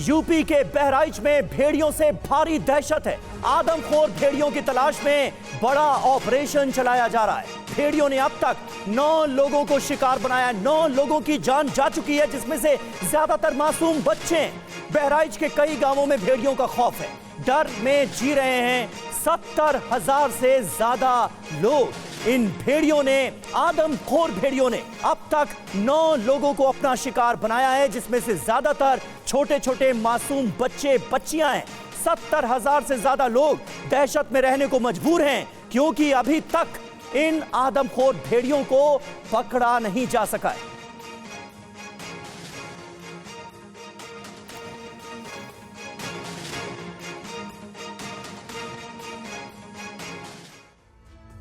UP के बहराइच में भेड़ियों से भारी दहशत है। आदमखोर भेड़ियों की तलाश में बड़ा ऑपरेशन चलाया जा रहा है। भेड़ियों ने अब तक 9 लोगों को शिकार बनाया। 9 लोगों की जान जा चुकी है, जिसमें से ज्यादातर मासूम बच्चे हैं। बहराइच के कई गांवों में भेड़ियों का खौफ है। डर में जी रहे हैं 70,000 से ज्यादा लोग। इन भेड़ियों ने, आदमखोर भेड़ियों ने अब तक 9 लोगों को अपना शिकार बनाया है, जिसमें से ज्यादातर छोटे छोटे मासूम बच्चे बच्चियां हैं। 70,000 से ज्यादा लोग दहशत में रहने को मजबूर हैं, क्योंकि अभी तक इन आदमखोर भेड़ियों को पकड़ा नहीं जा सका है।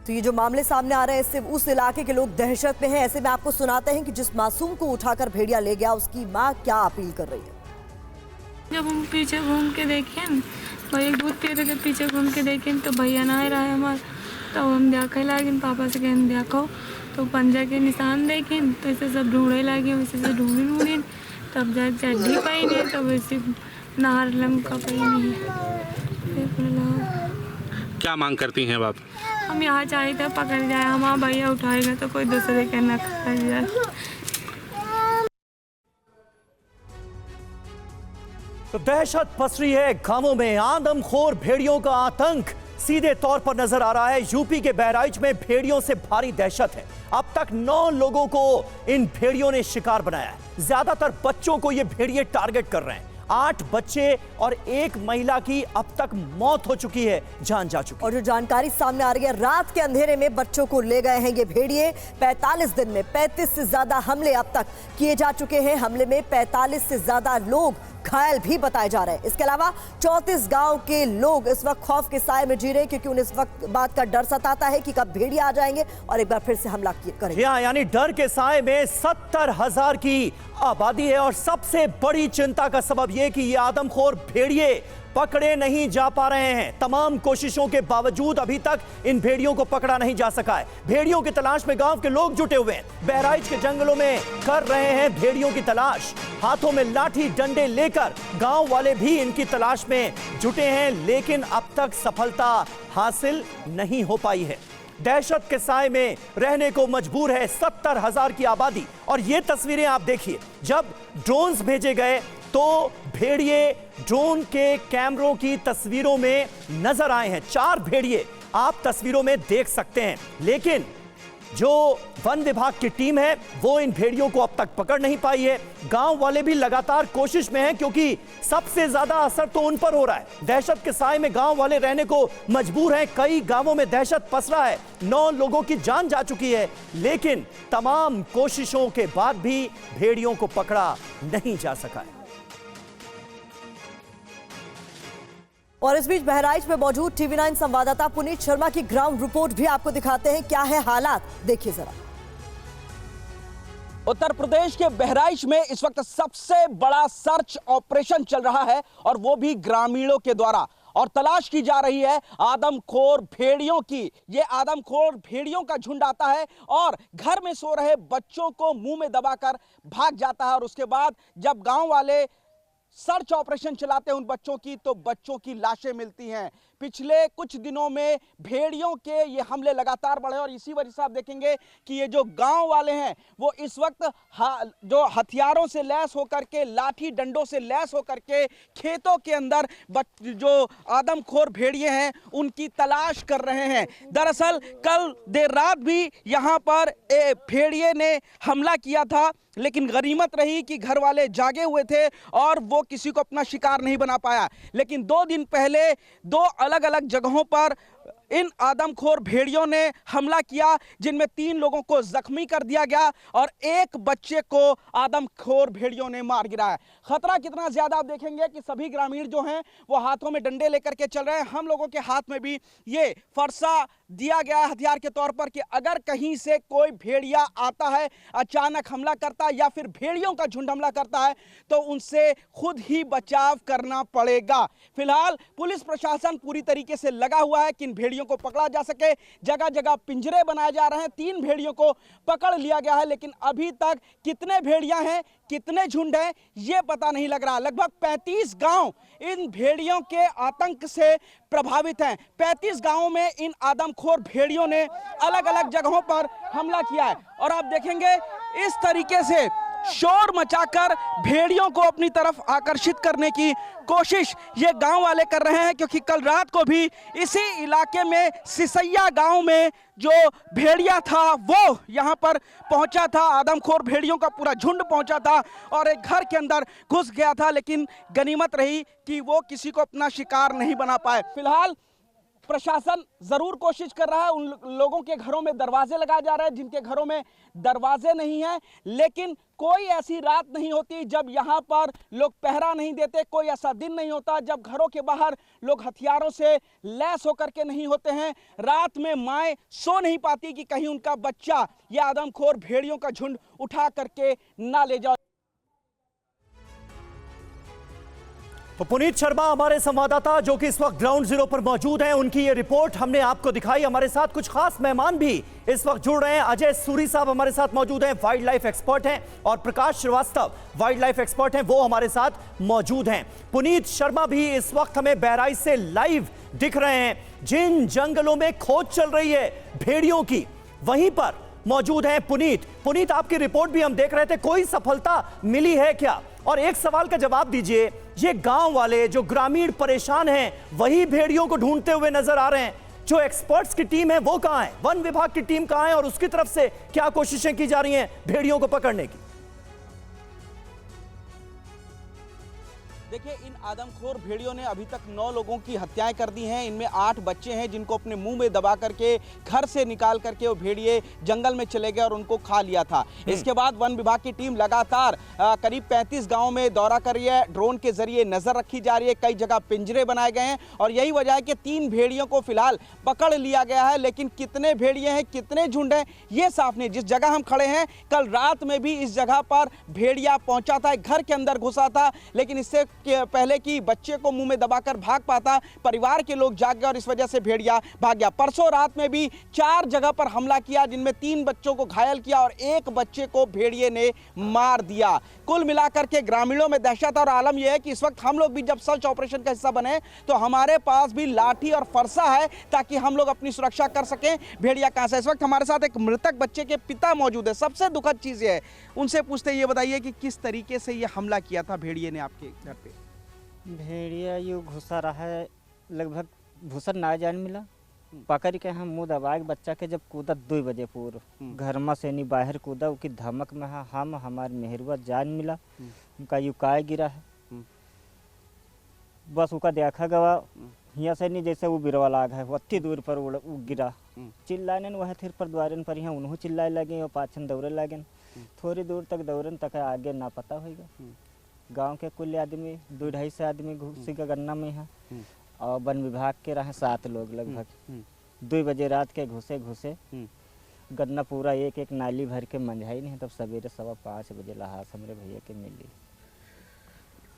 तो ये जो मामले सामने आ रहे हैं, इससे उस इलाके के लोग दहशत में हैं। ऐसे में आपको सुनाते हैं कि जिस मासूम को उठाकर भेड़िया ले गया, उसकी माँ क्या अपील कर रही है। जब हम पीछे घूम के देखे न, भैया दूध पीते थे, पीछे घूम के देखे तो भैया ना रहा है हमारे, तो हम देखा लगे पापा से कहने देखो, तो पंजा के निशान देखे तो ऐसे सब ढूंढे लगे, वैसे से ढूंढी तब जाके चड्डी पाई नहीं, तब वैसे नहर लमका पाई नहीं। क्या मांग करती हैं आप? हम यहाँ चाहे थे पकड़ जाए, हमारा भैया उठाएगा तो कोई दूसरे के न खा जाए। तो दहशत पसरी है गांवों में। आदमखोर भेड़ियों का आतंक सीधे तौर पर नजर आ रहा है। यूपी के बहराइच में भेड़ियों से भारी दहशत है। अब तक 9 लोगों को इन भेड़ियों ने शिकार बनाया है। ज्यादातर बच्चों को ये भेड़िए टारगेट कर रहे हैं। 8 बच्चे और 1 महिला की अब तक मौत हो चुकी है, जान जा चुकी है। और जो जानकारी सामने आ रही है, रात के अंधेरे में बच्चों को ले गए हैं ये भेड़िए। 45 दिन में 35 से ज्यादा हमले अब तक किए जा चुके हैं। हमले में 45 से ज्यादा लोग घायल भी बताए जा रहे हैं। इसके अलावा 34 गांव के लोग इस वक्त खौफ के साए में जी रहे हैं, क्योंकि उन्हें इस वक्त बात का डर सताता है कि कब भेड़िया आ जाएंगे और एक बार फिर से हमला करेंगे। यानी डर के साए में 70,000 की आबादी है। और सबसे बड़ी चिंता का सबब यह कि ये आदमखोर भेड़िए पकड़े नहीं जा पा रहे हैं। तमाम कोशिशों के बावजूद अभी तक इन भेड़ियों को पकड़ा नहीं जा सका है। भेड़ियों की तलाश में गांव के लोग जुटे हुए हैं। बहराइच के जंगलों में कर रहे हैं भेड़ियों की तलाश। हाथों में लाठी डंडे लेकर गांव वाले भी इनकी तलाश में जुटे हैं, लेकिन अब तक सफलता हासिल नहीं हो पाई है। दहशत के साए में रहने को मजबूर है 70,000 की आबादी। और ये तस्वीरें आप देखिए, जब ड्रोन्स भेजे गए तो भेड़िए ड्रोन के कैमरों की तस्वीरों में नजर आए हैं। 4 भेड़िए आप तस्वीरों में देख सकते हैं, लेकिन जो वन विभाग की टीम है वो इन भेड़ियों को अब तक पकड़ नहीं पाई है। गांव वाले भी लगातार कोशिश में हैं, क्योंकि सबसे ज्यादा असर तो उन पर हो रहा है। दहशत के साए में गांव वाले रहने को मजबूर हैं। कई गांवों में दहशत पसरा है। 9 लोगों की जान जा चुकी है, लेकिन तमाम कोशिशों के बाद भी भेड़ियों को पकड़ा नहीं जा सका है। और इस बीच बहराइच में मौजूद TV9 संवाददाता पुनीत शर्मा की ग्राउंड रिपोर्ट भी आपको दिखाते हैं। क्या है हालात, देखिए जरा। उत्तर प्रदेश के बहराइच में इस वक्त सबसे बड़ा सर्च ऑपरेशन चल रहा है, और वो भी ग्रामीणों के द्वारा। और तलाश की जा रही है आदमखोर भेड़ियों की। ये आदमखोर भेड़ियों का झुंड आता है और घर में सो रहे बच्चों को मुंह में दबाकर भाग जाता है। और उसके बाद जब गांव वाले सर्च ऑपरेशन चलाते हैं उन बच्चों की, तो बच्चों की लाशें मिलती हैं। पिछले कुछ दिनों में भेड़ियों के ये हमले लगातार बढ़े, और इसी वजह से आप देखेंगे कि ये जो गांव वाले हैं वो इस वक्त जो हथियारों से लैस होकर के, लाठी डंडों से लैस होकर के खेतों के अंदर जो आदमखोर भेड़िए हैं उनकी तलाश कर रहे हैं। दरअसल कल देर रात भी यहाँ पर भेड़िए ने हमला किया था, लेकिन गनीमत रही कि घर वाले जागे हुए थे और वो किसी को अपना शिकार नहीं बना पाया। लेकिन 2 दिन पहले 2 अलग अलग जगहों पर इन आदमखोर भेड़ियों ने हमला किया, जिनमें 3 लोगों को जख्मी कर दिया गया और 1 बच्चे को आदमखोर भेड़ियों ने मार गिराया। खतरा कितना ज्यादा आप देखेंगे कि सभी ग्रामीण जो हैं वो हाथों में डंडे लेकर के चल रहे हैं। हम लोगों के हाथ में भी ये फरसा दिया गया है हथियार के तौर पर कि अगर कहीं से कोई भेड़िया आता है, अचानक हमला करता है या फिर भेड़ियों का झुंड हमला करता है तो उनसे खुद ही बचाव करना पड़ेगा। फिलहाल पुलिस प्रशासन पूरी तरीके से लगा हुआ है कि इन भेड़ियों को पकड़ा जा सके। जगह जगह पिंजरे बनाए जा रहे हैं। 3 भेड़ियों को पकड़ लिया गया है, लेकिन अभी तक कितने भेड़िया हैं, कितने झुंड हैं, ये पता नहीं लग रहा। लगभग 35 गांव इन भेड़ियों के आतंक से प्रभावित हैं। 35 गांवों में इन आदमखोर भेड़ियों ने अलग अलग जगहों पर हमला किया है और आप देखेंगे इस तरीके से शोर मचाकर भेड़ियों को अपनी तरफ आकर्षित करने की कोशिश ये गांव वाले कर रहे हैं, क्योंकि कल रात को भी इसी इलाके में सिसैया गांव में जो भेड़िया था वो यहां पर पहुंचा था। आदमखोर भेड़ियों का पूरा झुंड पहुंचा था और एक घर के अंदर घुस गया था, लेकिन गनीमत रही कि वो किसी को अपना शिकार नहीं बना पाए। फिलहाल प्रशासन जरूर कोशिश कर रहा है। उन लोगों के घरों में दरवाजे लगाए जा रहे हैं जिनके घरों में दरवाजे नहीं हैं, लेकिन कोई ऐसी रात नहीं होती जब यहाँ पर लोग पहरा नहीं देते। कोई ऐसा दिन नहीं होता जब घरों के बाहर लोग हथियारों से लैस होकर के नहीं होते हैं। रात में माएँ सो नहीं पाती कि कहीं उनका बच्चा या आदमखोर भेड़ियों का झुंड उठा करके ना ले जाओ। तो पुनीत शर्मा हमारे संवाददाता जो कि इस वक्त ग्राउंड जीरो पर मौजूद हैं, उनकी ये रिपोर्ट हमने आपको दिखाई। हमारे साथ कुछ खास मेहमान भी इस वक्त जुड़ रहे हैं। अजय सूरी साहब हमारे साथ मौजूद हैं, वाइल्ड लाइफ एक्सपर्ट हैं, और प्रकाश श्रीवास्तव वाइल्ड लाइफ एक्सपर्ट हैं, वो हमारे साथ मौजूद हैं। पुनीत शर्मा भी इस वक्त हमें बहराइच से लाइव दिख रहे हैं। जिन जंगलों में खोज चल रही है भेड़ियों की, वहीं पर मौजूद हैं पुनीत, आपकी रिपोर्ट भी हम देख रहे थे। कोई सफलता मिली है क्या? और एक सवाल का जवाब दीजिए, ये गांव वाले जो ग्रामीण परेशान हैं वही भेड़ियों को ढूंढते हुए नजर आ रहे हैं? जो एक्सपर्ट्स की टीम है वो कहां है? वन विभाग की टीम कहां है और उसकी तरफ से क्या कोशिशें की जा रही हैं भेड़ियों को पकड़ने की? देखिए, इन आदमखोर भेड़ियों ने अभी तक 9 लोगों की हत्याएं कर दी हैं। इनमें 8 बच्चे हैं जिनको अपने मुंह में दबा करके घर से निकाल करके वो भेड़िए जंगल में चले गए और उनको खा लिया था। इसके बाद वन विभाग की टीम लगातार करीब 35 गांवों में दौरा कर रही है। ड्रोन के जरिए नजर रखी जा रही है। कई जगह पिंजरे बनाए गए हैं और यही वजह है कि 3 भेड़ियों को फिलहाल पकड़ लिया गया है, लेकिन कितने भेड़िए हैं, कितने झुंड हैं, ये साफ नहीं। जिस जगह हम खड़े हैं, कल रात में भी इस जगह पर भेड़िया पहुंचा था, घर के अंदर घुसा था, लेकिन इससे पहले कि बच्चे को मुंह में दबाकर भाग पाता, परिवार के लोग जाग गए और इस वजह से भेड़िया भाग गया। परसों रात में भी 4 जगह पर हमला किया, जिनमें 3 बच्चों को घायल किया और 1 बच्चे को भेड़िए ने मार दिया। कुल मिलाकर के ग्रामीणों में दहशत। और आलम यह है कि इस वक्त हम लोग भी जब सर्च ऑपरेशन का हिस्सा बने तो हमारे पास भी लाठी और फरसा है ताकि हम लोग अपनी सुरक्षा कर सकें। भेड़िया कहां से? इस वक्त हमारे साथ एक मृतक बच्चे के पिता मौजूद है। सबसे दुखद चीज है, उनसे पूछते ये बताइए कि किस तरीके से ये हमला किया था भेड़िए ने आपके घर पे? भेड़िया यू घुसा रहा है, लगभग भूसर ना जान मिला, पकड़ के हम मुँह दबा के बच्चा के जब कूदा 2 बजे पूर्व घर में से नहीं बाहर कूदा, उसकी धमक में हम हमारे मेहरुआ जान मिला, उनका यू काय गिरा है, बस उसका देखा गवा यहाँ से नहीं जैसे वो बिरवा लाग है, अति दूर पर वो गिरा। चिल्लाने वह थिर पर द्वारन पर यहाँ उन्हों चिल्लाए लगे और पाछन दौड़े लगे। थोड़ी दूर तक दौड़न तक आगे ना पता होगा। गांव के कुल आदमी 2-2.5 आदमी घुसी का गन्ना में है और वन विभाग के रहे 7 लोग लगभग। 2 बजे रात के घुसे गन्ना पूरा एक नाली भर के मंझाई नहीं, तब सवेरे 5:15 बजे लाश हमरे भैया के मिली।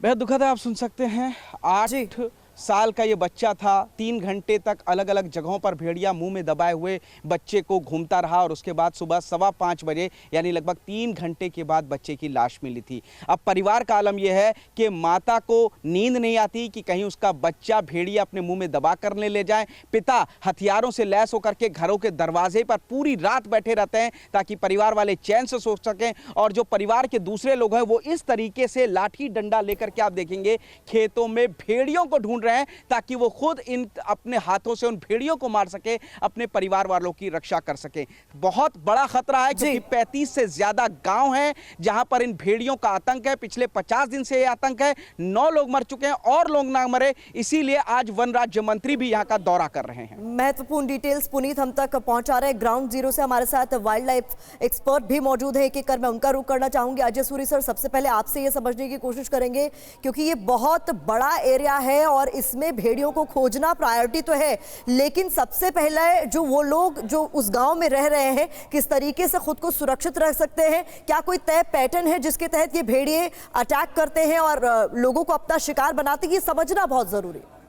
बेहद दुखद है, आप सुन सकते हैं। 8 साल का ये बच्चा था। 3 घंटे तक अलग अलग जगहों पर भेड़िया मुंह में दबाए हुए बच्चे को घूमता रहा और उसके बाद सुबह 5:15 बजे यानी लगभग 3 घंटे के बाद बच्चे की लाश मिली थी। अब परिवार का आलम यह है कि माता को नींद नहीं आती कि कहीं उसका बच्चा भेड़िया अपने मुंह में दबा कर ले जाए। पिता हथियारों से लैस होकर के घरों के दरवाजे पर पूरी रात बैठे रहते हैं ताकि परिवार वाले चैन से सो सकें। और जो परिवार के दूसरे लोग हैं वो इस तरीके से लाठी डंडा लेकर के आप देखेंगे खेतों में भेड़ियों को ढूंढ रहे हैं ताकि वो खुद इन अपने हाथों से उन भेड़ियों को मार सके, अपने परिवार वालों की रक्षा कर सके। बहुत बड़ा खतरा है क्योंकि 35 से ज्यादा गांव हैं जहां पर इन भेड़ियों का आतंक है। पिछले 50 दिन से यह आतंक है। 9 लोग मर चुके हैं और लोग ना मरे, इसीलिए आज वन राज्य मंत्री भी यहां का दौरा कर रहे हैं। महत्वपूर्ण डिटेल्स पुनीत हम तक पहुंचा रहे हैं ग्राउंड जीरो से। हमारे साथ वाइल्ड लाइफ एक्सपर्ट भी मौजूद है, एक-एक कर मैं उनका रुख करना चाहूंगी। अजय सूरी सर, सबसे पहले आपसे ये समझने की कोशिश करेंगे क्योंकि ये बहुत बड़ा एरिया है और इसमें भेड़ियों को खोजना प्रायोरिटी तो है, लेकिन सबसे पहले जो वो लोग जो उस गांव में रह रहे हैं किस तरीके से खुद को सुरक्षित रख सकते हैं? क्या कोई तय पैटर्न है जिसके तहत ये भेड़िए अटैक करते हैं और लोगों को अपना शिकार बनाते हैं? ये समझना बहुत जरूरी है।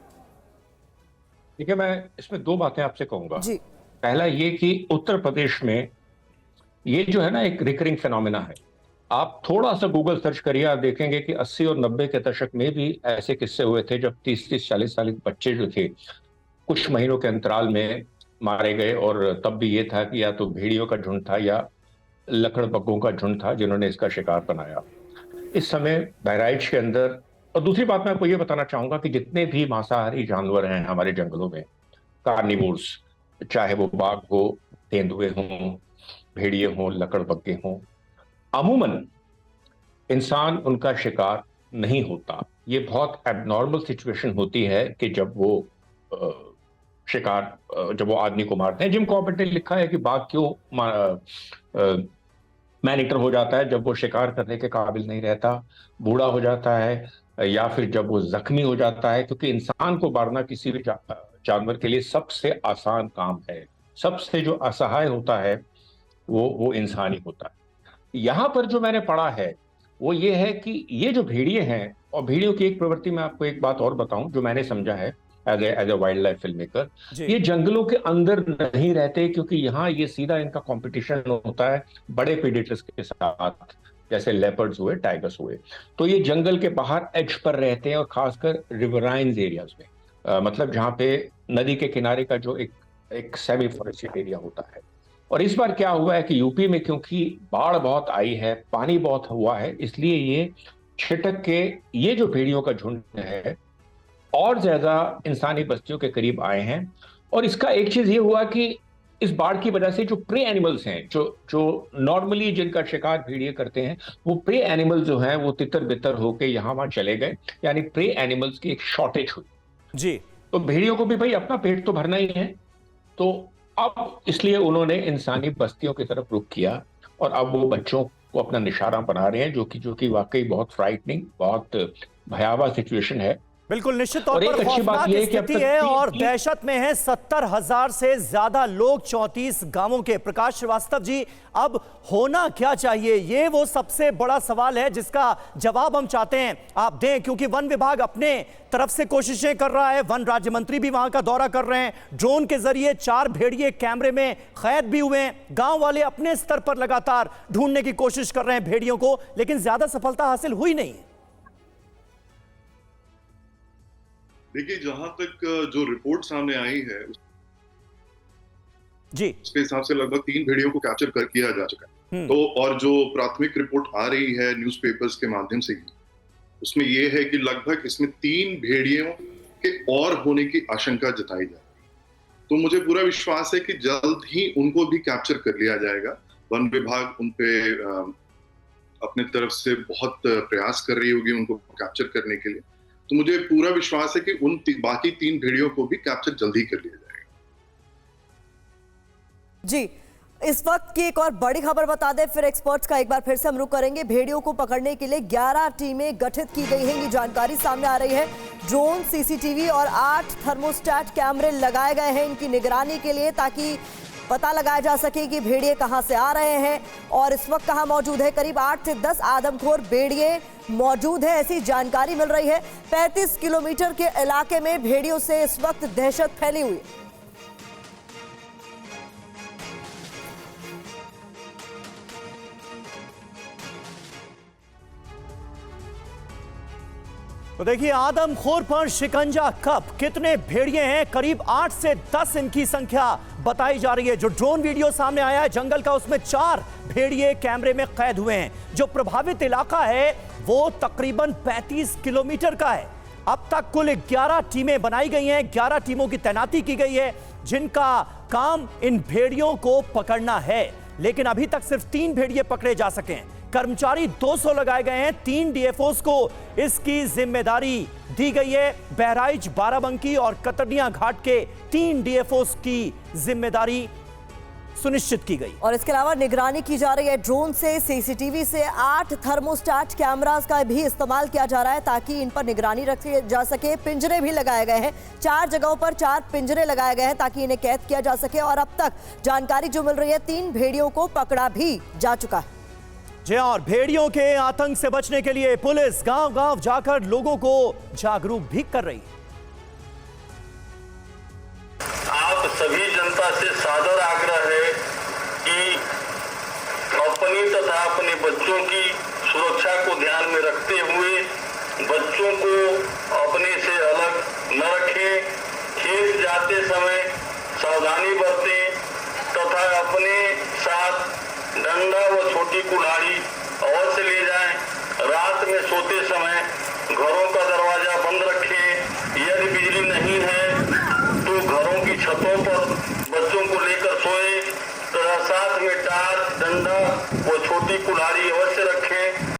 देखिए, मैं इसमें दो बातें आपसे कहूंगा जी। पहला ये कि उत्तर प्रदेश में ये जो है ना एक रिकरिंग फिनोमेना है। आप थोड़ा सा गूगल सर्च करिए, आप देखेंगे कि 80 और 90 के दशक में भी ऐसे किस्से हुए थे जब 30-40 साल के बच्चे जो थे कुछ महीनों के अंतराल में मारे गए, और तब भी ये था कि या तो भेड़ियों का झुंड था या लकड़बग्घों का झुंड था जिन्होंने इसका शिकार बनाया। इस समय बहराइच के अंदर, और दूसरी बात मैं आपको ये बताना चाहूंगा कि जितने भी मांसाहारी जानवर हैं हमारे जंगलों में, कार्निवोर्स, चाहे वो बाघ हो, तेंदुए हों, भेड़िए हों, लकड़बग्घे हों, अमूमन इंसान उनका शिकार नहीं होता। ये बहुत एबनॉर्मल सिचुएशन होती है कि जब वो जब वो आदमी को मारते हैं। जिम कॉर्बेट ने लिखा है कि बाघ क्यों मैनीटर हो जाता है, जब वो शिकार करने के काबिल नहीं रहता, बूढ़ा हो जाता है, या फिर जब वो जख्मी हो जाता है, क्योंकि इंसान को मारना किसी भी जानवर के लिए सबसे आसान काम है। सबसे जो असहाय होता है वो इंसान ही होता है। यहाँ पर जो मैंने पढ़ा है वो ये है कि ये जो भेड़िए हैं, और भेड़ियों की एक प्रवृत्ति, मैं आपको एक बात और बताऊं जो मैंने समझा है as a wildlife film maker, ये जंगलों के अंदर नहीं रहते, क्योंकि यहाँ ये सीधा इनका कंपटीशन होता है बड़े प्रेडेटर्स के साथ, जैसे लेपर्ड्स हुए, टाइगर्स हुए। तो ये जंगल के बाहर एज पर रहते हैं, और खासकर रिवराइन्स एरियाज में, मतलब जहाँ पे नदी के किनारे का जो एक सेमी फॉरेस्टेड एरिया होता है। और इस बार क्या हुआ है कि यूपी में क्योंकि बाढ़ बहुत आई है, पानी बहुत हुआ है, इसलिए ये छिटक के ये जो भेड़ियों का झुंड है और ज्यादा इंसानी बस्तियों के करीब आए हैं। और इसका एक चीज ये हुआ कि इस बाढ़ की वजह से जो प्रे एनिमल्स हैं, जो नॉर्मली जिनका शिकार भेड़िए करते हैं, वो प्रे एनिमल जो हैं वो तितर बितर होके यहाँ वहां चले गए, यानी प्रे एनिमल्स की एक शॉर्टेज हुई जी। तो भेड़ियों को भी भाई अपना पेट तो भरना ही है, तो अब इसलिए उन्होंने इंसानी बस्तियों की तरफ रुख किया, और अब वो बच्चों को अपना निशाना बना रहे हैं, जो कि वाकई बहुत फ्राइटनिंग, बहुत भयावह सिचुएशन है। बिल्कुल, निश्चित तौर और पर एक अच्छी बात खौफनाक यह है कि अब स्थिति तक है और दहशत में है 70,000 से ज्यादा लोग 34 गांवों के। प्रकाश श्रीवास्तव जी, अब होना क्या चाहिए, ये वो सबसे बड़ा सवाल है जिसका जवाब हम चाहते हैं आप दें, क्योंकि वन विभाग अपने तरफ से कोशिशें कर रहा है, वन राज्य मंत्री भी वहां का दौरा कर रहे हैं, ड्रोन के जरिए 4 भेड़िए कैमरे में कैद भी हुए हैं। गांव वाले अपने स्तर पर लगातार ढूंढने की कोशिश कर रहे हैं भेड़ियों को, लेकिन ज्यादा सफलता हासिल हुई नहीं है। देखिए, जहां तक जो रिपोर्ट सामने आई है जी, उसके हिसाब से लगभग 3 भेड़ियों को कैप्चर कर किया जा चुका है। तो और जो प्राथमिक रिपोर्ट आ रही है न्यूज़पेपर्स के माध्यम से, उसमें यह है कि लगभग इसमें 3 भेड़ियों के और होने की आशंका जताई जा रही है। तो मुझे पूरा विश्वास है कि जल्द ही उनको भी कैप्चर कर लिया जाएगा। वन विभाग उन पे अपने तरफ से बहुत प्रयास कर रही होगी उनको कैप्चर करने के लिए। तो मुझे पूरा विश्वास है कि उन बाकी 3 भेड़ियों को भी कैप्चर जल्दी कर लिया जाएगा। जी, इस वक्त की एक और बड़ी खबर बता दें, फिर एक्सपर्ट्स का एक बार फिर से हम रुख करेंगे। भेड़ियों को पकड़ने के लिए 11 टीमें गठित की गई हैं, ये जानकारी सामने आ रही है। ड्रोन, सीसीटीवी और 8 थर्मोस्टेट कैमरे लगाए गए हैं इनकी निगरानी के लिए, ताकि पता लगाया जा सके कि भेड़िए कहां से आ रहे हैं और इस वक्त कहां मौजूद है। करीब 8 से 10 आदमखोर भेड़िए मौजूद है, ऐसी जानकारी मिल रही है। 35 किलोमीटर के इलाके में भेड़ियों से इस वक्त दहशत फैली हुई है। तो देखिए, आदमखोर पर शिकंजा कब, कितने भेड़िए हैं, करीब 8 से 10 इनकी संख्या बताई जा रही है। जो ड्रोन वीडियो सामने आया है जंगल का, उसमें 4 भेड़िए कैमरे में कैद हुए हैं। जो प्रभावित इलाका है वो तकरीबन 35 किलोमीटर का है। अब तक कुल 11 टीमें बनाई गई हैं, 11 टीमों की तैनाती की गई है जिनका काम इन भेड़ियों को पकड़ना है। लेकिन अभी तक सिर्फ 3 भेड़िए पकड़े जा सके हैं। कर्मचारी 200 लगाए गए हैं, 3 डीएफओस को इसकी जिम्मेदारी दी गई है। बहराइच, बाराबंकी और कतरनिया घाट के 3 डीएफओस की जिम्मेदारी सुनिश्चित की गई। और इसके अलावा निगरानी की जा रही है ड्रोन से, सीसीटीवी से। 8 थर्मोस्टेट कैमरास का भी इस्तेमाल किया जा रहा है ताकि इन पर निगरानी रखी जा सके। पिंजरे भी लगाए गए हैं, 4 जगहों पर 4 पिंजरे लगाए गए हैं ताकि इन्हें कैद किया जा सके। और अब तक जानकारी जो मिल रही है 3 भेड़ियों को पकड़ा भी जा चुका है। जी और भेड़ियों के आतंक से बचने के लिए पुलिस गांव-गांव जाकर लोगों को जागरूक भी कर रही है। आप सभी जनता से सादर आग्रह है कि अपनी तथा अपने बच्चों की सुरक्षा को ध्यान में रखते हुए बच्चों को अपने से अलग न रखें। खेत जाते समय सावधानी बरतें तथा अपने साथ डंडा व छोटी कुल्हाड़ी अवश्य ले जाएं। रात में सोते समय घरों का दरवाजा बंद रखें। यदि बिजली नहीं है तो घरों की छतों पर बच्चों को लेकर सोए तथा साथ में टार्च, डंडा व छोटी कुल्हाड़ी अवश्य रखें।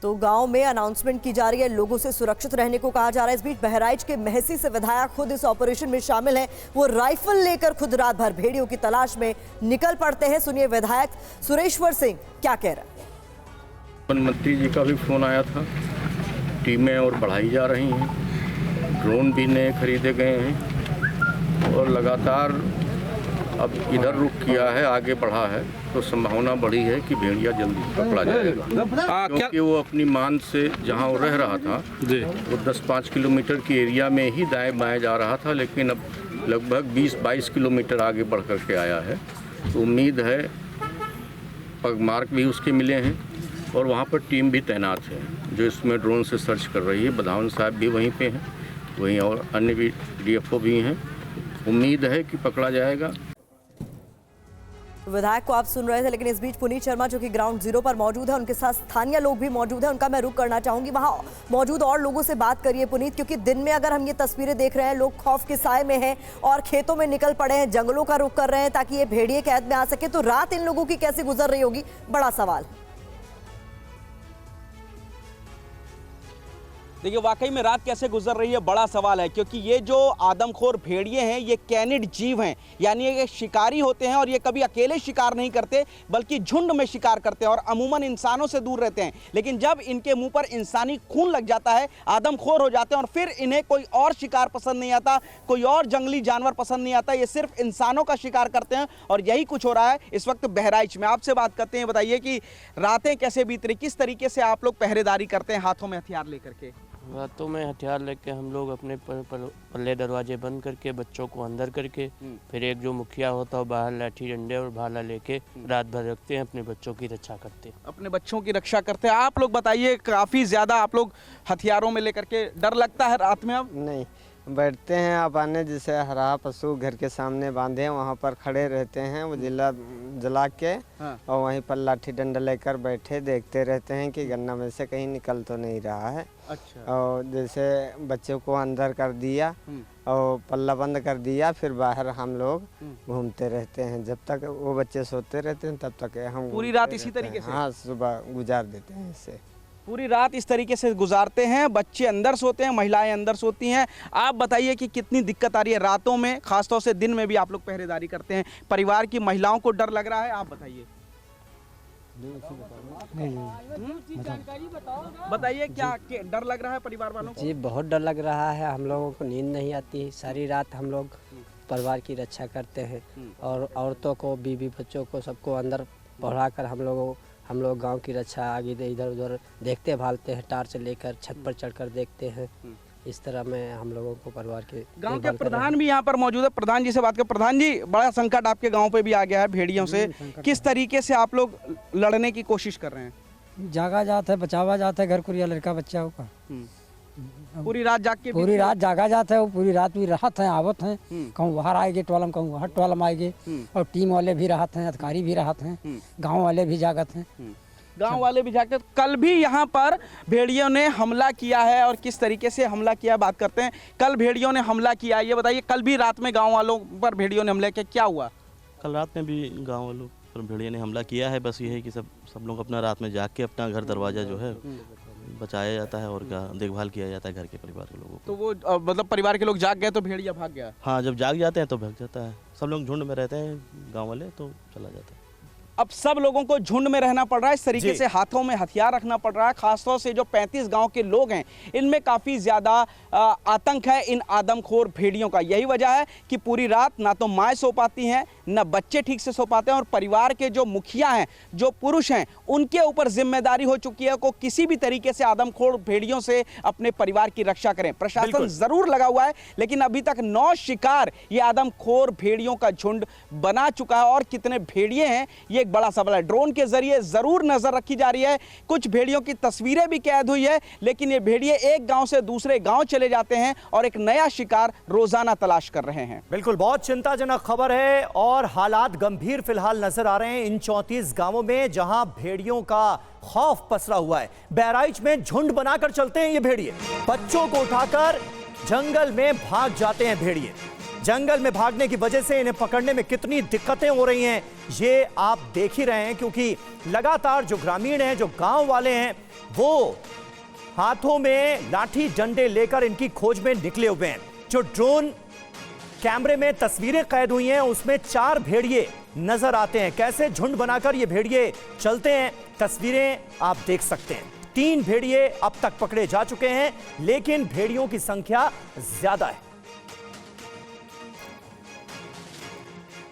तो गांव में अनाउंसमेंट की जा रही है, लोगों से सुरक्षित रहने को कहा जा रहा है। इस बीच बहराइच के महसी से विधायक खुद इस ऑपरेशन में शामिल हैं। वो राइफल लेकर खुद रात भर भेड़ियों की तलाश में निकल पड़ते हैं। सुनिए विधायक सुरेश्वर सिंह क्या कह रहे हैं। वन मंत्री जी का भी फोन आया था, टीमें और बढ़ाई जा रही हैं, ड्रोन भी नए खरीदे गए हैं और लगातार अब इधर रुख किया है, आगे बढ़ा है तो संभावना बढ़ी है कि भेड़िया जल्दी पकड़ा जाएगा। क्योंकि वो अपनी मान से जहां वो रह रहा था वो 10-5 किलोमीटर की एरिया में ही दाएं बाएं जा रहा था, लेकिन अब लगभग 20-22 किलोमीटर आगे बढ़ कर के आया है। तो उम्मीद है पगमार्क भी उसके मिले हैं और वहाँ पर टीम भी तैनात है जो इसमें ड्रोन से सर्च कर रही है। बधावन साहब भी वहीं पे हैं, वहीं और अन्य भी डीएफओ भी हैं। उम्मीद है कि पकड़ा जाएगा। विधायक को आप सुन रहे थे, लेकिन इस बीच पुनीत शर्मा जो कि ग्राउंड जीरो पर मौजूद है, उनके साथ स्थानीय लोग भी मौजूद हैं, उनका मैं रुख करना चाहूंगी। वहां मौजूद और लोगों से बात करिए पुनीत, क्योंकि दिन में अगर हम ये तस्वीरें देख रहे हैं, लोग खौफ के साए में हैं और खेतों में निकल पड़े हैं, जंगलों का रुख कर रहे हैं ताकि ये भेड़िए कैद में आ सके। तो रात इन लोगों की कैसे गुजर रही होगी, बड़ा सवाल। देखिए वाकई में रात कैसे गुजर रही है बड़ा सवाल है, क्योंकि ये जो आदमखोर भेड़िए हैं ये कैनिड जीव हैं, यानी ये शिकारी होते हैं और ये कभी अकेले शिकार नहीं करते बल्कि झुंड में शिकार करते हैं और अमूमन इंसानों से दूर रहते हैं। लेकिन जब इनके मुंह पर इंसानी खून लग जाता है, आदमखोर हो जाते हैं और फिर इन्हें कोई और शिकार पसंद नहीं आता, कोई और जंगली जानवर पसंद नहीं आता, ये सिर्फ इंसानों का शिकार करते हैं। और यही कुछ हो रहा है इस वक्त बहराइच में। आपसे बात करते हैं, बताइए कि रातें कैसे बीत रही, किस तरीके से आप लोग पहरेदारी करते हैं हाथों में हथियार लेकर के? रातों में हथियार लेके हम लोग अपने पल्ले दरवाजे बंद करके बच्चों को अंदर करके फिर एक जो मुखिया होता है बाहर लाठी डंडे और भाला लेके रात भर रखते हैं, अपने बच्चों की रक्षा करते हैं। अपने बच्चों की रक्षा करते हैं। आप लोग बताइए, काफ़ी ज़्यादा आप लोग हथियारों में लेकर के, डर लगता है रात में? अब नहीं बैठते हैं आप आने, जैसे हरा पशु घर के सामने बांधे हैं वहाँ पर खड़े रहते हैं, वो जला के और वहीं पर लाठी डंडा लेकर बैठे देखते रहते हैं कि गन्ना में से कहीं निकल तो नहीं रहा है। अच्छा। और जैसे बच्चों को अंदर कर दिया और पल्ला बंद कर दिया, फिर बाहर हम लोग घूमते रहते हैं जब तक वो बच्चे सोते रहते हैं, तब तक हम पूरी रात इसी तरीके से? हाँ, सुबह गुजार देते हैं इससे। पूरी रात इस तरीके से गुजारते हैं, बच्चे अंदर सोते हैं, महिलाएं अंदर सोती हैं। आप बताइए कि कितनी दिक्कत आ रही है रातों में, खासतौर से दिन में भी आप लोग पहरेदारी करते हैं, परिवार की महिलाओं को डर लग रहा है? आप बताइए। बताइए क्या डर लग रहा है परिवार वालों को? जी बहुत डर लग रहा है, हम लोगों को नींद नहीं आती, सारी रात हम लोग परिवार की रक्षा करते हैं और औरतों को, बीवी बच्चों को, सबको अंदर बढ़ाकर हम लोग गांव की रक्षा आगे इधर उधर देखते भालते हैं, टार्च लेकर छत पर चढ़कर देखते हैं। इस तरह में हम लोगों को परिवार के गांव के प्रधान भी यहाँ पर मौजूद है। प्रधान जी से बात कर। प्रधान जी, बड़ा संकट आपके गांव पे भी आ गया है भेड़ियों से, किस तरीके से आप लोग लड़ने की कोशिश कर रहे हैं? जागा जाता है, बचावा जाता है घर को, लड़का बच्चा का पूरी रात जाग के, पूरी रात जागा जाता है, वो पूरी रात भी राहत है, आवत हैं, कहूँ बाहर आएंगे टोलम, कहूँ वहाँ टोलम आएंगे, और टीम वाले भी राहत हैं, अधिकारी भी राहत हैं, गांव वाले भी जागत हैं, गांव वाले भी जागते। कल भी यहाँ पर भेड़ियों ने हमला किया है और किस तरीके से हमला किया बात करते हैं। कल भेड़ियों ने हमला किया, ये बताइए, कल भी रात में गाँव वालों पर भेड़ियों ने हमला किया, क्या हुआ? कल रात में भी गाँव वालों पर भेड़िया ने हमला किया है। बस ये है कि सब लोग अपना रात में जाग के अपना घर दरवाज़ा जो है बचाया जाता है और क्या देखभाल किया जाता है घर के परिवार के लोगों को। तो वो मतलब परिवार के लोग जाग गए तो भेड़िया भाग गया? हाँ, जब जाग जाते हैं तो भाग जाता है। सब लोग झुंड में रहते हैं गाँव वाले, तो चला जाता है। अब सब लोगों को झुंड में रहना पड़ रहा है, इस तरीके से हाथों में हथियार रखना पड़ रहा है। खासतौर से जो 35 गांव के लोग हैं, इनमें काफ़ी ज़्यादा आतंक है इन आदमखोर भेड़ियों का। यही वजह है कि पूरी रात ना तो माएँ सो पाती हैं, ना बच्चे ठीक से सो पाते हैं, और परिवार के जो मुखिया हैं, जो पुरुष हैं, उनके ऊपर जिम्मेदारी हो चुकी है को किसी भी तरीके से आदमखोर भेड़ियों से अपने परिवार की रक्षा करें। प्रशासन ज़रूर लगा हुआ है, लेकिन अभी तक 9 शिकार ये आदमखोर भेड़ियों का झुंड बना चुका है। और कितने भेड़िए हैं ये बड़ा सवाल है। ड्रोन के जरिए जरूर नजर रखी जा रही है, कुछ भेड़ियों की तस्वीरें भी कैद हुई है, लेकिन ये भेड़िए एक गांव से दूसरे गांव चले जाते हैं और एक नया शिकार रोजाना तलाश कर रहे हैं। बिल्कुल, बहुत चिंताजनक खबर है और हालात गंभीर फिलहाल नजर आ रहे हैं इन 34 गांवों में जहां भेड़ियों का खौफ पसरा हुआ है। बहराइच में झुंड बनाकर चलते हैं ये भेड़िए, बच्चों को उठाकर जंगल में भाग जाते हैं भेड़िए। जंगल में भागने की वजह से इन्हें पकड़ने में कितनी दिक्कतें हो रही हैं ये आप देख ही रहे हैं, क्योंकि लगातार जो ग्रामीण हैं, जो गांव वाले हैं, वो हाथों में लाठी डंडे लेकर इनकी खोज में निकले हुए हैं। जो ड्रोन कैमरे में तस्वीरें कैद हुई हैं उसमें 4 भेड़िए नजर आते हैं, कैसे झुंड बनाकर ये भेड़िए चलते हैं, तस्वीरें आप देख सकते हैं। 3 भेड़िए अब तक पकड़े जा चुके हैं, लेकिन भेड़ियों की संख्या ज्यादा है।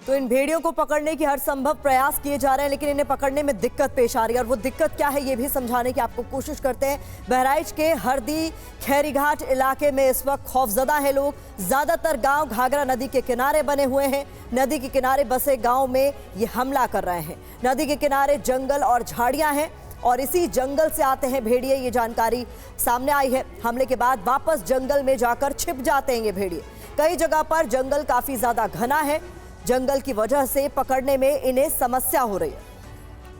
तो इन भेड़ियों को पकड़ने की हर संभव प्रयास किए जा रहे हैं, लेकिन इन्हें पकड़ने में दिक्कत पेश आ रही है, और वो दिक्कत क्या है ये भी समझाने की आपको कोशिश करते हैं। बहराइच के हरदी खैरीघाट इलाके में इस वक्त खौफजदा है लोग। ज्यादातर गांव घाघरा नदी के किनारे बने हुए हैं। नदी के किनारे बसे गांव में ये हमला कर रहे हैं। नदी के किनारे जंगल और झाड़ियां हैं और इसी जंगल से आते हैं भेड़िए, ये जानकारी सामने आई है। हमले के बाद वापस जंगल में जाकर छिप जाते हैं ये भेड़िए। कई जगह पर जंगल काफी ज्यादा घना है, जंगल की वजह से पकड़ने में इन्हें समस्या हो रही है।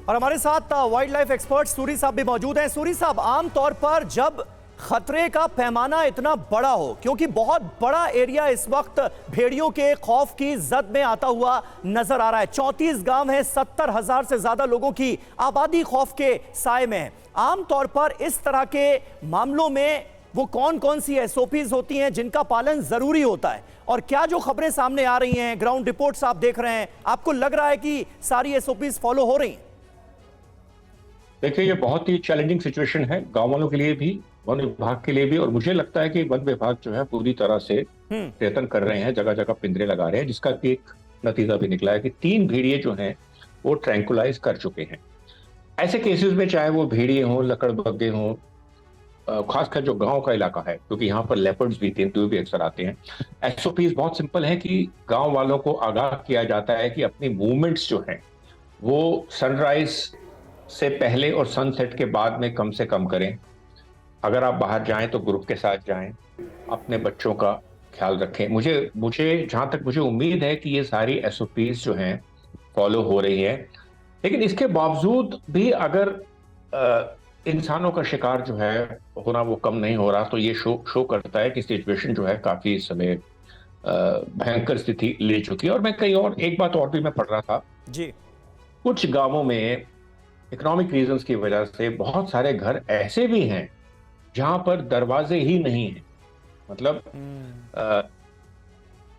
और हमारे साथ वाइल्ड लाइफ एक्सपर्ट सूरी साहब भी मौजूद हैं। सूरी साहब, आमतौर पर जब खतरे का पैमाना इतना बड़ा हो, क्योंकि बहुत बड़ा एरिया इस वक्त भेड़ियों के खौफ की जद में आता हुआ नजर आ रहा है। 34 गांव हैं, 70,000 से ज्यादा लोगों की आबादी खौफ के साए में है। आमतौर पर इस तरह के मामलों में वो कौन कौन सी एसओपीज होती हैं जिनका पालन जरूरी होता है, और क्या जो खबरें सामने आ रही हैं, ग्राउंड रिपोर्ट्स आप देख रहे हैं, आपको लग रहा है कि सारी एसओपीज फॉलो हो रही हैं? देखिए, ये बहुत ही चैलेंजिंग सिचुएशन है गांव वालों के लिए भी, वन विभाग के लिए भी, और मुझे लगता है कि वन विभाग जो है पूरी तरह से प्रयत्न कर रहे हैं, जगह जगह पिंजरे लगा रहे हैं, जिसका कि एक नतीजा भी निकला है कि 3 भेड़िए जो हैं वो ट्रैंकुलाइज कर चुके हैं। ऐसे केसेस में चाहे वो भेड़िए हों, लकड़बग्गे हों, खासकर जो गांव का इलाका है, क्योंकि यहाँ पर लेपर्ड्स भी, तेंदुए भी अक्सर आते हैं, एसओपीज बहुत सिंपल है कि गांव वालों को आगाह किया जाता है कि अपनी मूवमेंट्स जो हैं वो सनराइज से पहले और सनसेट के बाद में कम से कम करें। अगर आप बाहर जाएं तो ग्रुप के साथ जाएं, अपने बच्चों का ख्याल रखें। मुझे जहाँ तक मुझे उम्मीद है कि ये सारी एसओपीज जो हैं फॉलो हो रही है, लेकिन इसके बावजूद भी अगर इंसानों का शिकार जो है होना वो कम नहीं हो रहा, तो ये शो करता है कि सिचुएशन जो है काफी इस समय भयंकर स्थिति ले चुकी है। और मैं कहीं और एक बात और भी मैं पढ़ रहा था जी, कुछ गांवों में इकोनॉमिक रीजंस की वजह से बहुत सारे घर ऐसे भी हैं जहां पर दरवाजे ही नहीं हैं, मतलब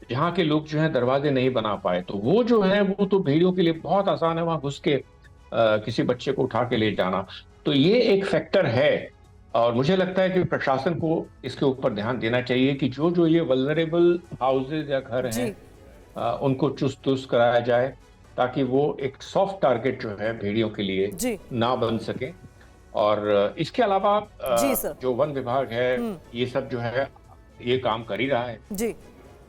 जहां के लोग जो है दरवाजे नहीं बना पाए, तो वो जो है वो तो भेड़ियों के लिए बहुत आसान है वहां घुस के किसी बच्चे को उठा के ले जाना। तो ये एक फैक्टर है, और मुझे लगता है कि प्रशासन को इसके ऊपर ध्यान देना चाहिए कि जो ये वल्नरेबल हाउसेज या घर हैं उनको चुस्त कराया जाए, ताकि वो एक सॉफ्ट टारगेट जो है भेड़ियों के लिए ना बन सके। और इसके अलावा जो वन विभाग है ये सब जो है ये काम कर ही रहा है। जी,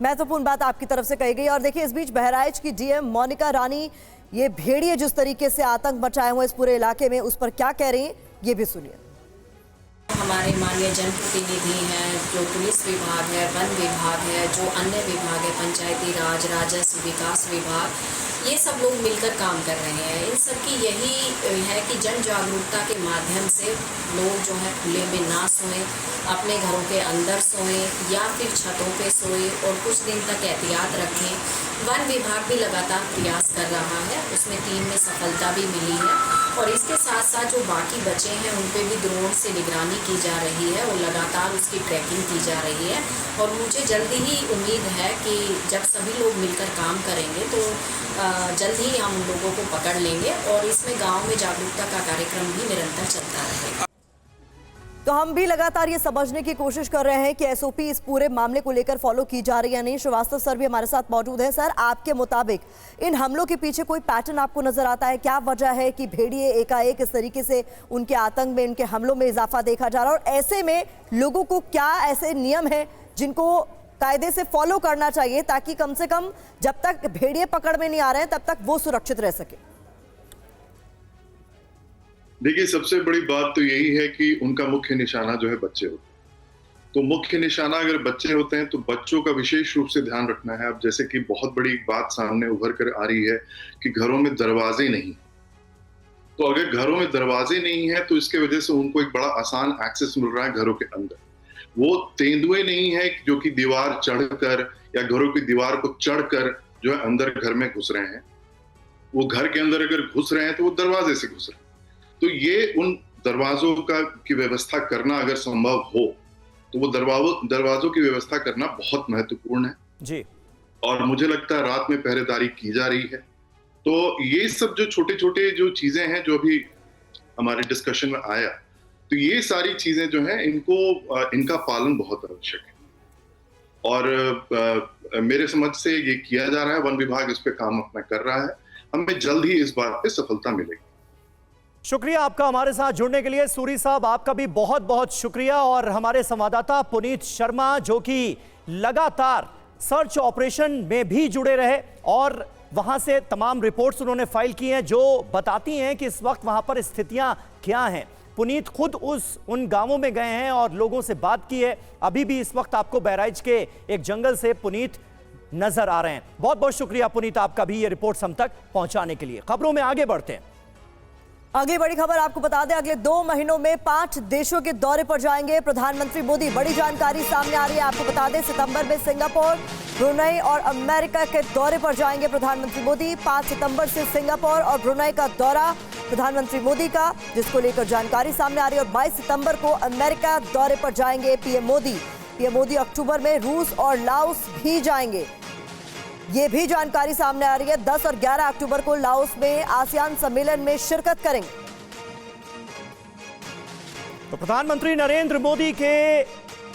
महत्वपूर्ण बात आपकी तरफ से कही गई। और देखिए, इस बीच बहराइच की डीएम मोनिका रानी ये भेड़िए जिस तरीके से आतंक मचाए हुए इस पूरे इलाके में, उस पर क्या कह रही हैं ये भी सुनिए। हमारे माननीय जनप्रतिनिधि हैं, जो पुलिस विभाग है, वन विभाग है, जो अन्य विभाग है, पंचायती राज, राजस्व विकास विभाग, ये सब लोग मिलकर काम कर रहे हैं। इन सब की यही है कि जन जागरूकता के माध्यम से लोग जो है खुले में ना सोएं, अपने घरों के अंदर सोएं या फिर छतों पे सोएं और कुछ दिन तक एहतियात रखें। वन विभाग भी लगातार प्रयास कर रहा है, उसमें 3 में सफलता भी मिली है। और इसके साथ साथ जो बाकी बचे हैं उन पे भी ड्रोन से निगरानी की जा रही है और लगातार उसकी ट्रैकिंग की जा रही है। और मुझे जल्दी ही उम्मीद है कि जब सभी लोग मिलकर काम करेंगे तो जल्द ही हम उन लोगों को पकड़ लेंगे और इसमें गांव में जागरूकता का कार्यक्रम भी निरंतर चलता रहेगा। तो हम भी लगातार ये समझने की कोशिश कर रहे हैं कि एसओपी इस पूरे मामले को लेकर फॉलो की जा रही है या नहीं। श्रीवास्तव सर भी हमारे साथ मौजूद है। सर, आपके मुताबिक इन हमलों के पीछे कोई पैटर्न आपको नजर आता है? क्या वजह है कि भेड़िए एकाएक इस तरीके से उनके आतंक में, इनके हमलों में इजाफा देखा जा रहा है? और ऐसे में लोगों को क्या ऐसे नियम है जिनको कायदे से फॉलो करना चाहिए ताकि कम से कम जब तक भेड़िए पकड़ में नहीं आ रहे हैं तब तक वो सुरक्षित रह सके? देखिए, सबसे बड़ी बात तो यही है कि उनका मुख्य निशाना जो है बच्चे होते हैं। तो मुख्य निशाना अगर बच्चे होते हैं तो बच्चों का विशेष रूप से ध्यान रखना है। अब जैसे कि बहुत बड़ी बात सामने उभर कर आ रही है कि घरों में दरवाजे नहीं, तो अगर घरों में दरवाजे नहीं है तो इसके वजह से उनको एक बड़ा आसान एक्सेस मिल रहा है घरों के अंदर। वो तेंदुए नहीं है जो कि दीवार चढ़कर या घरों की दीवार को चढ़कर जो है अंदर घर में घुस रहे हैं। वो घर के अंदर अगर घुस रहे हैं तो वो दरवाजे से घुस रहे हैं। तो ये उन दरवाजों की व्यवस्था करना अगर संभव हो तो वो दरवाजों की व्यवस्था करना बहुत महत्वपूर्ण है जी। और मुझे लगता है रात में पहरेदारी की जा रही है। तो ये सब जो छोटे छोटे जो चीजें हैं जो अभी हमारे डिस्कशन में आया, तो ये सारी चीजें जो हैं इनका पालन बहुत आवश्यक है और मेरे समझ से ये किया जा रहा है। वन विभाग इस पे काम अपना कर रहा है। हमें जल्द ही इस बात पे सफलता मिलेगी। शुक्रिया आपका हमारे साथ जुड़ने के लिए। सूरी साहब, आपका भी बहुत बहुत शुक्रिया। और हमारे संवाददाता पुनीत शर्मा जो कि लगातार सर्च ऑपरेशन में भी जुड़े रहे और वहां से तमाम रिपोर्ट्स उन्होंने फाइल की हैं जो बताती हैं कि इस वक्त वहां पर स्थितियां क्या हैं। पुनीत खुद उन गांवों में गए हैं और लोगों से बात की है। अभी भी इस वक्त आपको बहराइच के एक जंगल से पुनीत नजर आ रहे हैं। बहुत बहुत शुक्रिया पुनीत आपका भी ये रिपोर्ट्स हम तक पहुंचाने के लिए। खबरों में आगे बढ़ते हैं। अगली बड़ी खबर आपको बता दें, अगले 2 महीनों में 5 देशों के दौरे पर जाएंगे प्रधानमंत्री मोदी। बड़ी जानकारी सामने आ रही है। आपको बता दें, सितंबर में सिंगापुर, ब्रुनई और अमेरिका के दौरे पर जाएंगे प्रधानमंत्री मोदी। 5 सितंबर से सिंगापुर और ब्रुनई का दौरा प्रधानमंत्री मोदी का, जिसको लेकर जानकारी सामने आ रही है। और 22 सितंबर को अमेरिका दौरे पर जाएंगे पीएम मोदी। पीएम मोदी अक्टूबर में रूस और लाओस भी जाएंगे, ये भी जानकारी सामने आ रही है। 10 और 11 अक्टूबर को लाओस में आसियान सम्मेलन में शिरकत करेंगे। तो प्रधानमंत्री नरेंद्र मोदी के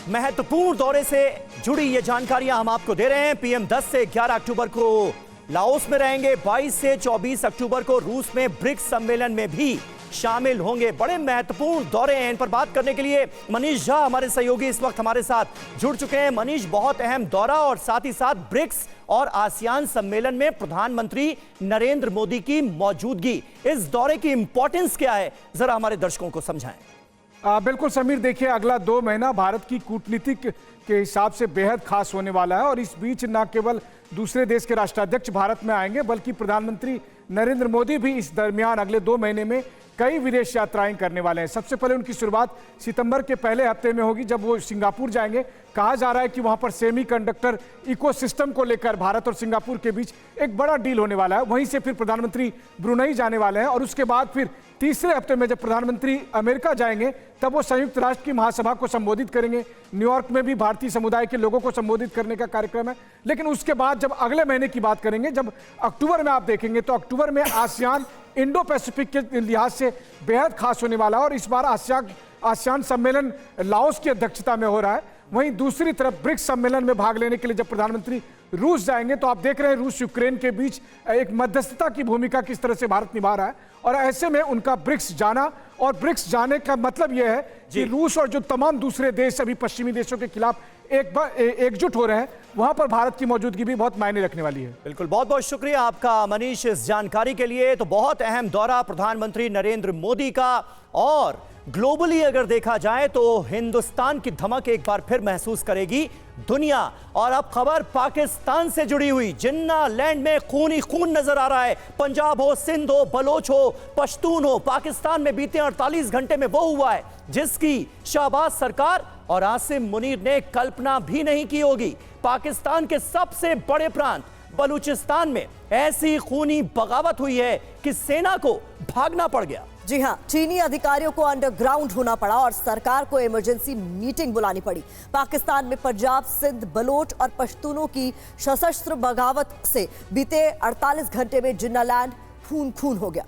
महत्वपूर्ण दौरे से जुड़ी ये जानकारियां हम आपको दे रहे हैं। पीएम 10 से 11 अक्टूबर को लाओस में रहेंगे। 22 से 24 अक्टूबर को रूस में ब्रिक्स सम्मेलन में भी शामिल होंगे। बड़े महत्वपूर्ण दौरे हैं। इन पर बात करने के लिए मनीष झा हमारे सहयोगी इस वक्त हमारे साथ जुड़ चुके हैं। मनीष, बहुत अहम दौरा और साथ ही साथ ब्रिक्स और आसियान सम्मेलन में प्रधानमंत्री नरेंद्र मोदी की मौजूदगी, इस दौरे की इंपॉर्टेंस क्या है, जरा हमारे दर्शकों को समझाएं। बिल्कुल समीर, देखिए अगला 2 महीना भारत की कूटनीतिक के हिसाब से बेहद खास होने वाला है और इस बीच न केवल दूसरे देश के राष्ट्राध्यक्ष भारत में आएंगे बल्कि प्रधानमंत्री नरेंद्र मोदी भी इस दरमियान अगले 2 महीने में कई विदेश यात्राएं करने वाले हैं। सबसे पहले उनकी शुरुआत सितंबर के पहले हफ्ते में होगी जब वो सिंगापुर जाएंगे। कहा जा रहा है कि वहां पर सेमीकंडक्टर इकोसिस्टम को लेकर भारत और सिंगापुर के बीच एक बड़ा डील होने वाला है। वहीं से फिर प्रधानमंत्री ब्रुनई जाने वाले हैं और उसके बाद फिर तीसरे हफ्ते में जब प्रधानमंत्री अमेरिका जाएंगे तब वो संयुक्त राष्ट्र की महासभा को संबोधित करेंगे। न्यूयॉर्क में भी भारतीय समुदाय के लोगों को संबोधित करने का कार्यक्रम है। लेकिन उसके बाद जब अगले महीने की बात करेंगे, जब अक्टूबर में आप देखेंगे तो अक्टूबर में आसियान इंडो पैसिफिक के लिहाज से बेहद खास होने वाला है और इस बार आसियान सम्मेलन लाओस की अध्यक्षता में हो रहा है। वहीं दूसरी तरफ ब्रिक्स सम्मेलन में भाग लेने के लिए जब प्रधानमंत्री रूस जाएंगे तो आप देख रहे हैं रूस यूक्रेन के बीच एक मध्यस्थता की भूमिका किस तरह से भारत निभा रहा है और ऐसे में उनका ब्रिक्स जाना, और ब्रिक्स जाने का मतलब यह है कि रूस और जो तमाम दूसरे देश अभी पश्चिमी देशों के खिलाफ एकजुट हो रहे हैं, वहां पर भारत की मौजूदगी भी बहुत मायने रखने वाली है। बिल्कुल, बहुत बहुत शुक्रिया आपका मनीष इस जानकारी के लिए। तो बहुत अहम दौरा प्रधानमंत्री नरेंद्र मोदी का और ग्लोबली अगर देखा जाए तो हिंदुस्तान की धमक एक बार फिर महसूस करेगी दुनिया। और अब खबर पाकिस्तान से जुड़ी हुई। जिन्ना लैंड में खून ही खून नजर आ रहा है। पंजाब हो, सिंध हो, बलोच हो, पश्तून हो, पाकिस्तान में बीते 48 घंटे में वो हुआ है जिसकी शहबाज सरकार और आसिम मुनीर ने कल्पना भी नहीं की होगी। पाकिस्तान के सबसे बड़े प्रांत बलूचिस्तान में ऐसी खूनी बगावत हुई है कि सेना को भागना पड़ गया। जी हां, चीनी अधिकारियों को अंडरग्राउंड होना पड़ा और सरकार को इमरजेंसी मीटिंग बुलानी पड़ी। पाकिस्तान में पंजाब, सिंध, बलोच और पश्तूनों की सशस्त्र बगावत से बीते 48 घंटे में जिन्नालैंड खून खून हो गया।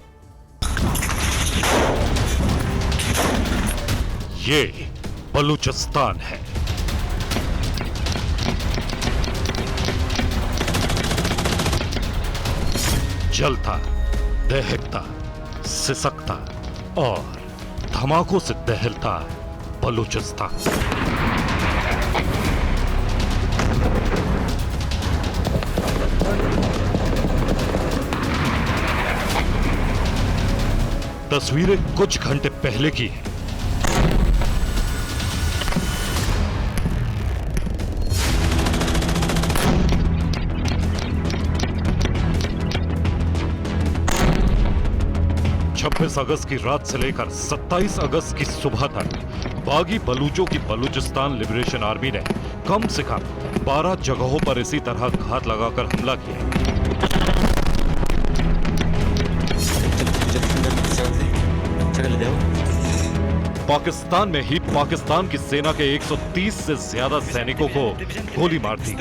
ये बलूचिस्तान है। जलता, दहकता, सिसकता और धमाकों से दहलता बलूचिस्तान। तस्वीरें कुछ घंटे पहले की हैं। अगस्त की रात से लेकर 27 अगस्त की सुबह तक बागी बलूचों की बलूचिस्तान लिबरेशन आर्मी ने कम से कम 12 जगहों पर इसी तरह घात लगाकर हमला किया। पाकिस्तान में ही पाकिस्तान की सेना के 130 से ज्यादा सैनिकों को गोली मार दी।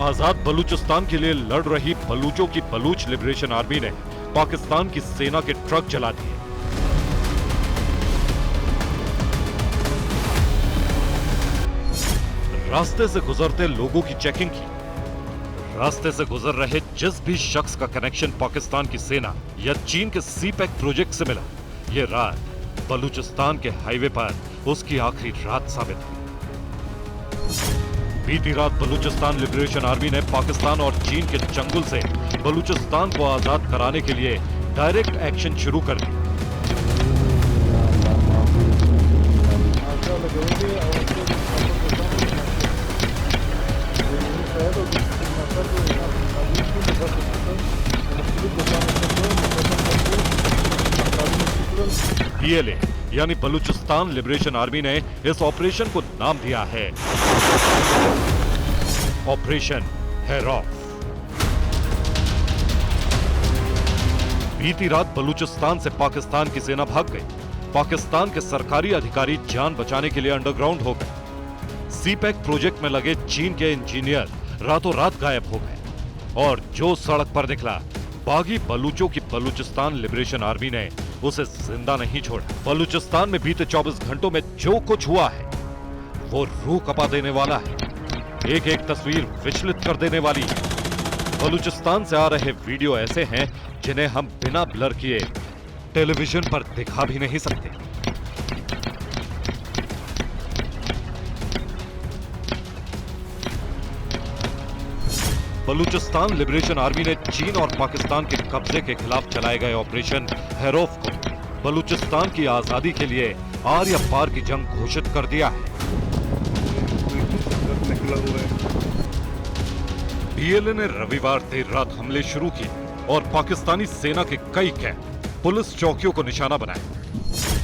आजाद बलूचिस्तान के लिए लड़ रही बलूचों की बलूच लिबरेशन आर्मी ने पाकिस्तान की सेना के ट्रक जला दिए। रास्ते से गुजरते लोगों की चेकिंग की। रास्ते से गुजर रहे जिस भी शख्स का कनेक्शन पाकिस्तान की सेना या चीन के सीपैक प्रोजेक्ट से मिला, ये रात बलूचिस्तान के हाईवे पर उसकी आखिरी रात साबित हुई। बीती रात बलूचिस्तान लिबरेशन आर्मी ने पाकिस्तान और चीन के चंगुल से बलूचिस्तान को आजाद कराने के लिए डायरेक्ट एक्शन शुरू कर दिया। BLA यानी बलूचिस्तान लिबरेशन आर्मी ने इस ऑपरेशन को नाम दिया है ऑपरेशन हेरॉफ। बीती रात बलूचिस्तान से पाकिस्तान की सेना भाग गई। पाकिस्तान के सरकारी अधिकारी जान बचाने के लिए अंडरग्राउंड हो गए। सीपैक प्रोजेक्ट में लगे चीन के इंजीनियर रातों रात गायब हो गए और जो सड़क पर निकला, बागी बलूचों की बलूचिस्तान लिबरेशन आर्मी ने उसे जिंदा नहीं छोड़ा। बलूचिस्तान में बीते 24 घंटों में जो कुछ हुआ है वो रूह कपा देने वाला है। एक एक तस्वीर विचलित कर देने वाली है। बलूचिस्तान से आ रहे वीडियो ऐसे हैं जिन्हें हम बिना ब्लर किए टेलीविजन पर दिखा भी नहीं सकते। बलूचिस्तान लिबरेशन आर्मी ने चीन और पाकिस्तान के कब्जे के खिलाफ चलाए गए ऑपरेशन हेरॉफ को बलूचिस्तान की आजादी के लिए आर या पार की जंग घोषित कर दिया है। BLA ने रविवार देर रात हमले शुरू किए और पाकिस्तानी सेना के कई कैंप, पुलिस चौकियों को निशाना बनाया।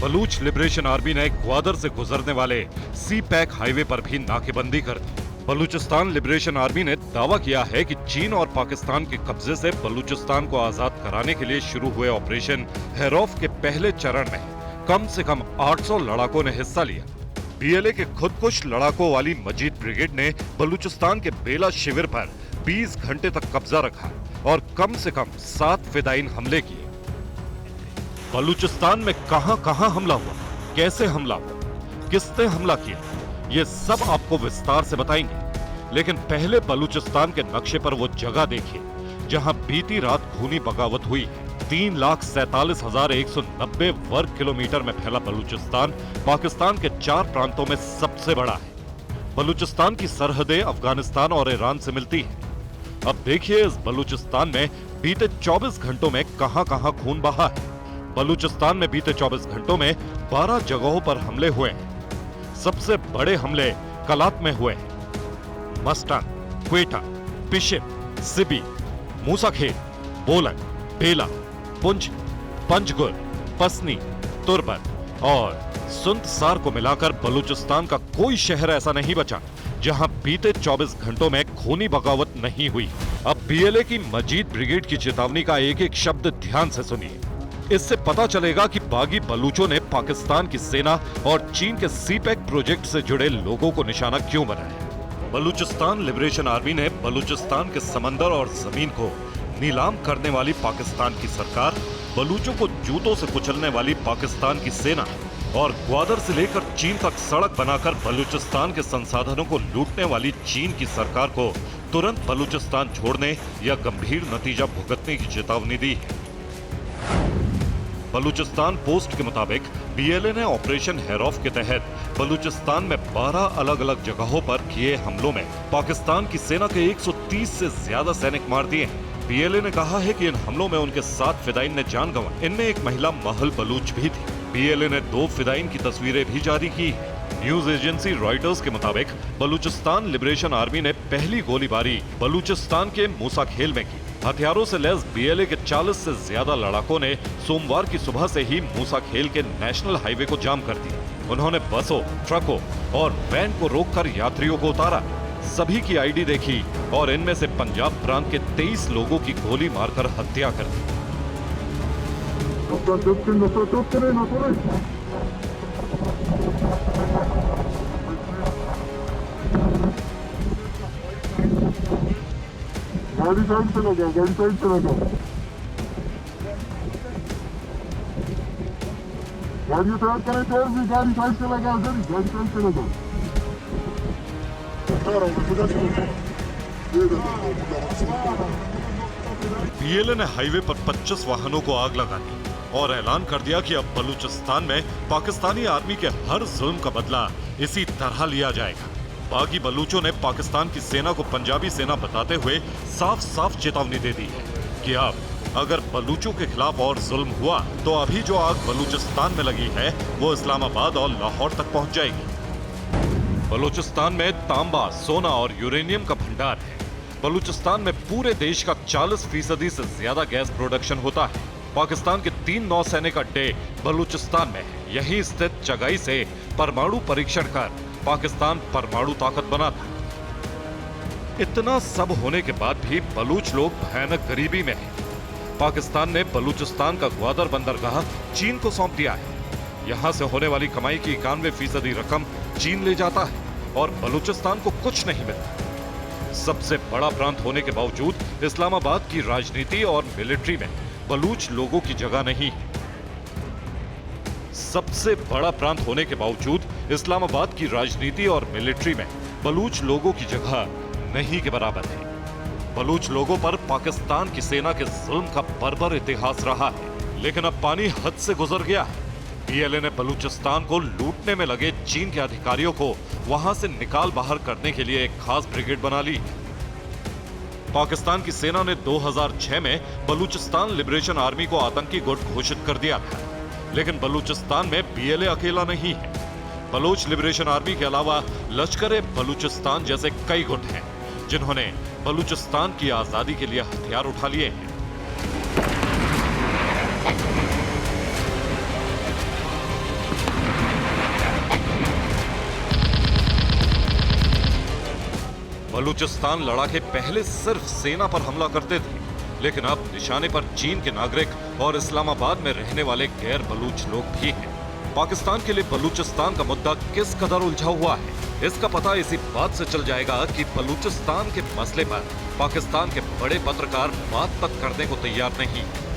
बलूच लिबरेशन आर्मी ने ग्वादर से गुजरने वाले सीपैक हाईवे पर भी नाकेबंदी कर दी। बलूचिस्तान लिबरेशन आर्मी ने दावा किया है कि चीन और पाकिस्तान के कब्जे से बलूचिस्तान को आजाद कराने के लिए शुरू हुए ऑपरेशन हेरॉफ के पहले चरण में कम से कम 800 लड़ाकों ने हिस्सा लिया। BLA के खुदकुश लड़ाकों वाली मजीद ब्रिगेड ने बलूचिस्तान के बेला शिविर पर 20 घंटे तक कब्जा रखा और कम से कम 7 फिदायीन हमले किए। बलूचिस्तान में कहां हमला हुआ, कैसे हमला हुआ, किसने हमला किया, ये सब आपको विस्तार से बताएंगे। लेकिन पहले बलूचिस्तान के नक्शे पर वो जगह देखिए जहां बीती रात खूनी बगावत हुई है। 3,47,190 वर्ग किलोमीटर में फैला बलूचिस्तान पाकिस्तान के 4 प्रांतों में सबसे बड़ा है। बलूचिस्तान की सरहदें अफगानिस्तान और ईरान से मिलती हैं। अब देखिए इस बलूचिस्तान में बीते 24 घंटों में कहां खून बहा है। बलूचिस्तान में बीते 24 घंटों में 12 जगहों पर हमले हुए हैं। सबसे बड़े हमले कलात में हुए हैं। मस्तान, क्वेटा, पिशिम, सिबी, मूसाखेल, बोलक, बेला, पुंछ, पंजगुर, पसनी, तुर्बत और सुंदसार को मिलाकर बलूचिस्तान का कोई शहर ऐसा नहीं बचा जहां बीते 24 घंटों में खूनी बगावत नहीं हुई। अब बीएलए की मजीद ब्रिगेड की चेतावनी का एक एक शब्द ध्यान से सुनिए। इससे पता चलेगा कि बागी बलूचों ने पाकिस्तान की सेना और चीन के सीपैक प्रोजेक्ट से जुड़े लोगों को निशाना क्यों बनाया। बलूचिस्तान लिबरेशन आर्मी ने बलूचिस्तान के समंदर और जमीन को नीलाम करने वाली पाकिस्तान की सरकार, बलूचों को जूतों से कुचलने वाली पाकिस्तान की सेना और ग्वादर से लेकर चीन तक सड़क बनाकर बलूचिस्तान के संसाधनों को लूटने वाली चीन की सरकार को तुरंत बलूचिस्तान छोड़ने या गंभीर नतीजा भुगतने की चेतावनी दी है। बलूचिस्तान पोस्ट के मुताबिक बीएलए ने ऑपरेशन हेरॉफ के तहत बलूचिस्तान में 12 अलग अलग जगहों पर किए हमलों में पाकिस्तान की सेना के 130 से ज्यादा सैनिक मार दिए हैं। बीएलए ने कहा है कि इन हमलों में उनके 7 फिदायीन ने जान गंवाई। इनमें एक महिला महल बलूच भी थी। बीएलए ने 2 फिदायीन की तस्वीरें भी जारी की है। न्यूज एजेंसी रॉयटर्स के मुताबिक बलूचिस्तान लिबरेशन आर्मी ने पहली गोलीबारी बलूचिस्तान के मूसाखेल में की। हथियारों से लैस बीएलए के 40 से ज्यादा लड़ाकों ने सोमवार की सुबह से ही मूसाखेल के नेशनल हाईवे को जाम कर दिया। उन्होंने बसों, ट्रकों और वैन को रोककर यात्रियों को उतारा। सभी की आईडी देखी और इनमें से पंजाब प्रांत के 23 लोगों की गोली मारकर हत्या कर दी। गाड़ी साइड से लगा, गाड़ी साइड से लगा, गाड़ी साइड करें तो भी गाड़ी साइड से लगा, गाड़ी साइड से लगा। बीएलए ने हाईवे पर 25 वाहनों को आग लगा दी और ऐलान कर दिया कि अब बलूचिस्तान में पाकिस्तानी आर्मी के हर जुल्म का बदला इसी तरह लिया जाएगा। बागी बलूचों ने पाकिस्तान की सेना को पंजाबी सेना बताते हुए साफ साफ चेतावनी दे दी है कि अब अगर बलूचों के खिलाफ और जुल्म हुआ तो अभी जो आग बलूचिस्तान में लगी है वो इस्लामाबाद और लाहौर तक पहुंच जाएगी। बलूचिस्तान में तांबा, सोना और यूरेनियम का भंडार है। बलूचिस्तान में पूरे देश का 40% से ज्यादा गैस प्रोडक्शन होता है। पाकिस्तान के 3 नौसैनिक अड्डे बलूचिस्तान में है। यहीं स्थित चगाई से परमाणु परीक्षण कर पाकिस्तान परमाणु ताकत बना था। इतना सब होने के बाद भी बलूच लोग भयानक गरीबी में हैं। पाकिस्तान ने बलूचिस्तान का ग्वादर बंदरगाह चीन को सौंप दिया है। यहां से होने वाली कमाई की 91% रकम चीन ले जाता है और बलूचिस्तान को कुछ नहीं मिलता। सबसे बड़ा प्रांत होने के बावजूद इस्लामाबाद की राजनीति और मिलिट्री में बलूच लोगों की जगह नहीं है। सबसे बड़ा प्रांत होने के बावजूद इस्लामाबाद की राजनीति और मिलिट्री में बलूच लोगों की जगह नहीं के बराबर है। बलूच लोगों पर पाकिस्तान की सेना के जुल्म का बर्बर इतिहास रहा है, लेकिन अब पानी हद से गुजर गया है। बीएलए ने बलूचिस्तान को लूटने में लगे चीन के अधिकारियों को वहां से निकाल बाहर करने के लिए एक खास ब्रिगेड बना ली। पाकिस्तान की सेना ने 2006 में बलूचिस्तान लिबरेशन आर्मी को आतंकी गुट घोषित कर दिया था, लेकिन बलूचिस्तान में बीएलए अकेला नहीं है। बलूच लिबरेशन आर्मी के अलावा लश्कर बलूचिस्तान जैसे कई गुट हैं जिन्होंने बलूचिस्तान की आजादी के लिए हथियार उठा लिए हैं। बलूचिस्तान लड़ाके पहले सिर्फ सेना पर हमला करते थे, लेकिन अब निशाने पर चीन के नागरिक और इस्लामाबाद में रहने वाले गैर बलूच लोग भी हैं। पाकिस्तान के लिए बलूचिस्तान का मुद्दा किस कदर उलझा हुआ है, इसका पता इसी बात से चल जाएगा कि बलूचिस्तान के मसले पर पाकिस्तान के बड़े पत्रकार बात तक करने को तैयार नहीं।